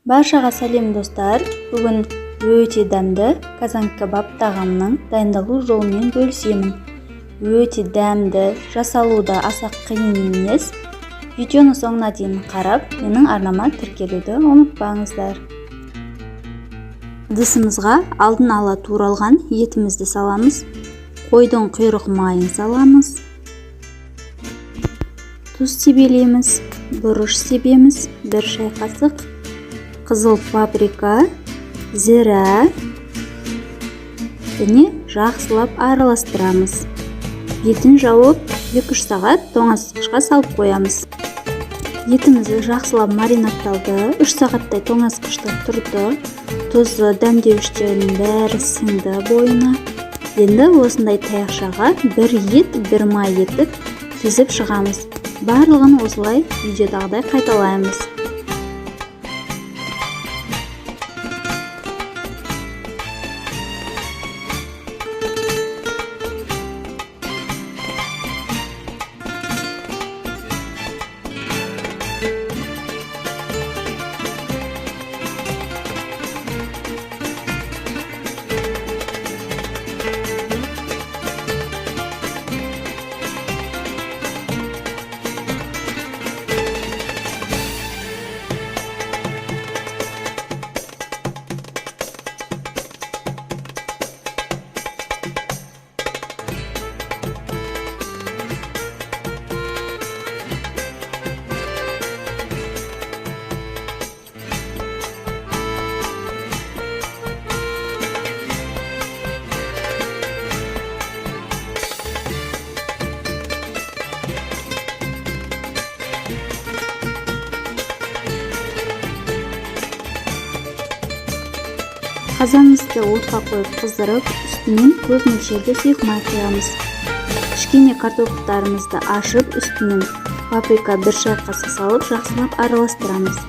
Баршаға сәлем достар. Бүгін өте дәмді казан кебаб тағамының дайындалу жолымен бөлісемін. Өте дәмді, жасалуы да аса қиын емес. Видеоны соңына дейін қарап, менің арнама тіркелуді ұмытпаңыздар. Дысымызға алдын ала туралған етімізді саламыз. Қойдың құйрық майын саламыз. Тұз себелейміз, бұрыш себеміз, 1 шай қасық, қызыл паприка, зира және жақсылап араластырамыз. Етін жауып 2-3 сағат тоңазытқышқа салып қоямыз. Етімізді жақсылап маринадталды, 3 сағаттай тоңазытқышта тұрды. Тұзы, дәмдеуіштерінің бәрі сіңді бойына. Енді осындай таяқшаға 1 ет, 1 май етіп тізіп шығамыз. Барлығын осылай видеодағыдай қайталаймыз. Қазанымызды отқа қойып қыздырып, үстінен көп мөлшерде сұйық май құямыз. Кішкене картоптарымызды ашып, үстінен паприка 1 шай қасық салып, жақсылап араластырамыз.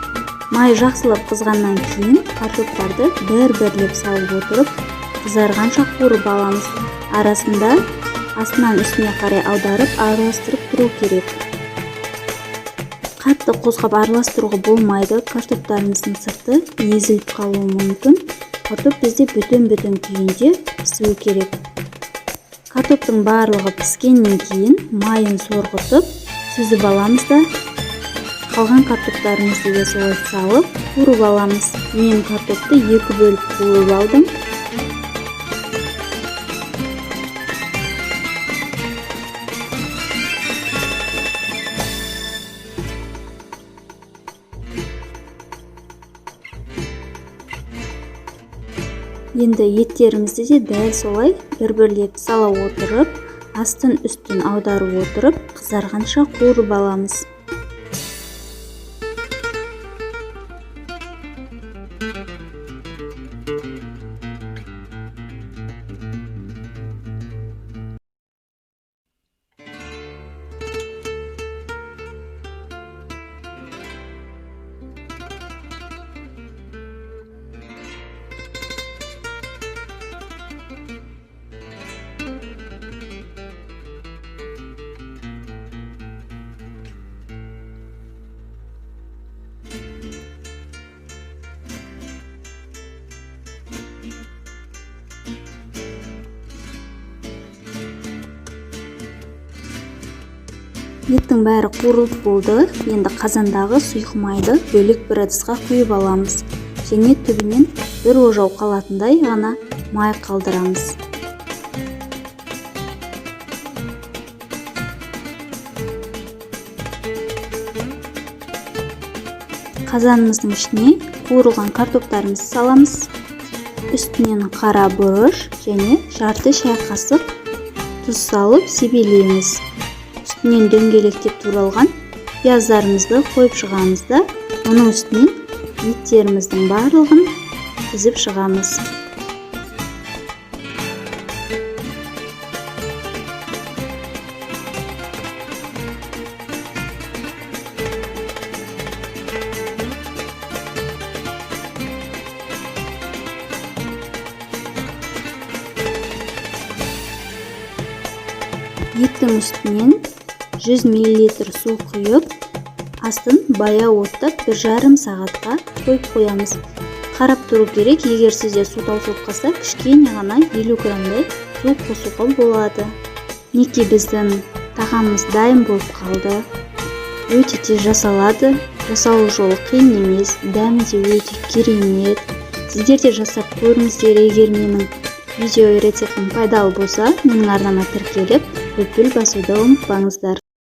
Май жақсылап қызғаннан кейін картоптарды бір-бірлеп салып отырып, қызарғанша қуырып аламыз. Арасында астынан үстіне қарай аударып, араластырып тұру керек. Қатты қозғап араластыруға болмайды, картоптарымыздың сырты езіліп қалуы мүмкін. Картоп бізде бүтін күйінде пісуі керек. Картоптың барлығы піскеннен кейін майын сорғытып, сүзіп аламыз да, қалған картоптарымызды да солай салып, қуырып аламыз. Мен картопты 2 бөліп қуырып алдым. Енді еттерімізді де дәл солай бір-бірлеп сала отырып, астын үстін аударып отырып, қызарғанша қуырып аламыз. Еттің бәрі қуырылып болды. Енді қазандағы сұйық майды бөлек бір ыдысқа құйып аламыз. Және түбінен 1 ожау қалатындай ғана май қалдырамыз. Қазанымыздың ішіне қуырылған картоптарымызды саламыз. Үстінен қара бұрыш және жарты шай қасық тұз салып себелейміз. Үстінен дөңгелектеп туралған пияздарымызды қойып шығамыз да, оның үстінен еттеріміздің барлығын тізіп шығамыз. Еттің үстінен 100 мл су құйып, астын баяу оттап 1,5 сағатқа қойып қоямыз. Қарап тұру керек, егер сізде су таусылып қалса, кішкене ғана 50 грамдай су қосуға болады. Мінекей біздің тағамымыз дайын болып қалды. Өте тез жасалады. Жасалу жолы қиын емес, дәмі де өте керемет. Сіздер де жасап көріңіздер. Егер менің видео рецептім пайдалы болса, менің арнама тіркеліп, бүлдіршін басуды ұмытпаңыздар.